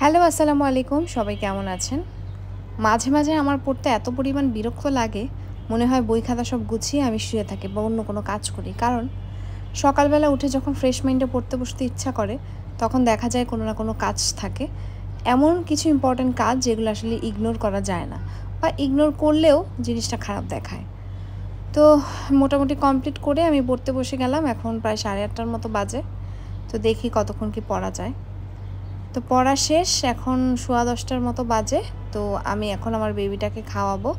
Hello, আসসালামু আলাইকুম। সবাই কেমন আছেন? মাঝে, মাঝে আমার পড়তে এত পরিমাণ বিরক্ত লাগে, মনে হয় বই খাতা সব গুছিয়ে আমি শুয়ে থাকি বা অন্য কোনো কাজ করি। কারণ সকালবেলা উঠে যখন ফ্রেশ মাইন্ডে পড়তে বসতে ইচ্ছা করে, তখন দেখা যায় কোনো না কোনো কাজ থাকে। এমন কিছু ইম্পোর্টেন্ট কাজ যেগুলো আসলে ইগনোর করা যায় না বা ইগনোর করলেও জিনিসটা খারাপ দেখায়। তো মোটামুটি কমপ্লিট করে আমি পড়তে বসে গেলাম। এখন প্রায় 8:30টার মতো বাজে। তো দেখি কতক্ষণ কি পড়া যায়। তো পড়া শেষ, এখন সোয়া 10টার মতো বাজে। তো আমি এখন আমার বেবিটাকে খাওয়াবো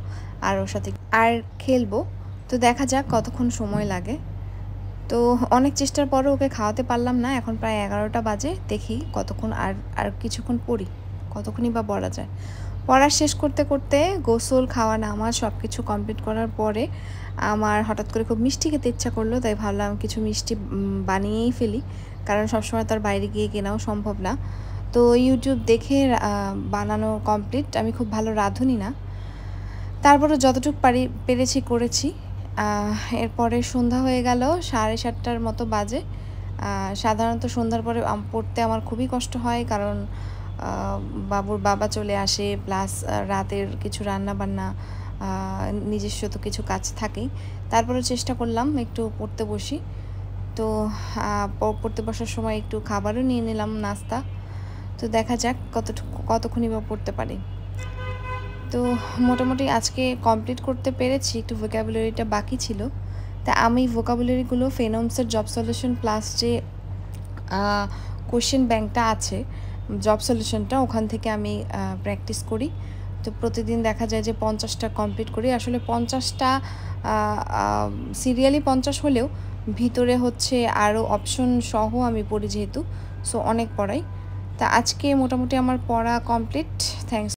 আর ওর সাথে আর খেলবো। তো দেখা যাক কতক্ষণ সময় লাগে। তো অনেক চেষ্টার পরেও ওকে খাওয়াতে পারলাম না। এখন প্রায় 11টা বাজে। দেখি কতক্ষণ আর কিছুক্ষণ পড়ি। কতক্ষণই বা পড়া যায়। পড়া শেষ করতে, করতে গোসল, খাওয়া, নামাজ সব কিছু কমপ্লিট করার পরে আমার হঠাৎ করে খুব মিষ্টি খেতে ইচ্ছা করলো। তাই ভাবলাম কিছু মিষ্টি বানিয়েই ফেলি। কারণ সবসময় তো আর বাইরে গিয়ে কেনাও সম্ভব না। তো YouTube দেখে বানানো কমপ্লিট। আমি খুব ভালো রাঁধুনি না। তারপরও যতটুকু পেরেছি করেছি। এরপরে সন্ধ্যা হয়ে গেল, 7:30টার মতো বাজে। সাধারণত সন্ধ্যার পরে পড়তে আমার খুবই কষ্ট হয়, কারণ বাবুর বাবা চলে আসে, প্লাস রাতের কিছু রান্নাবান্না, নিজস্ব তো কিছু কাজ থাকেই। তারপরেও চেষ্টা করলাম একটু পড়তে বসি। তো পড়তে বসার সময় একটু খাবারও নিয়ে নিলাম, নাস্তা। তো দেখা যাক কতক্ষণই বা পড়তে পারি। তো মোটামুটি আজকে কমপ্লিট করতে পেরেছি, একটু ভোকাবুলারিটা বাকি ছিল। তা আমি ভোকাবুলারিগুলো ফেনোমসের জব সলিউশন প্লাস যে কোশ্চেন ব্যাংকটা আছে, জব সলিউশনটা, ওখান থেকে আমি প্র্যাকটিস করি। তো প্রতিদিন দেখা যায় যে 50টা কমপ্লিট করি। আসলে 50টা সিরিয়ালি 50 হলেও ভিতরে হচ্ছে আরও অপশন সহ আমি পড়ি যেহেতু, সো অনেক পড়াই। তা আজকে মোটামুটি আমার পড়া কমপ্লিট। থ্যাংকস।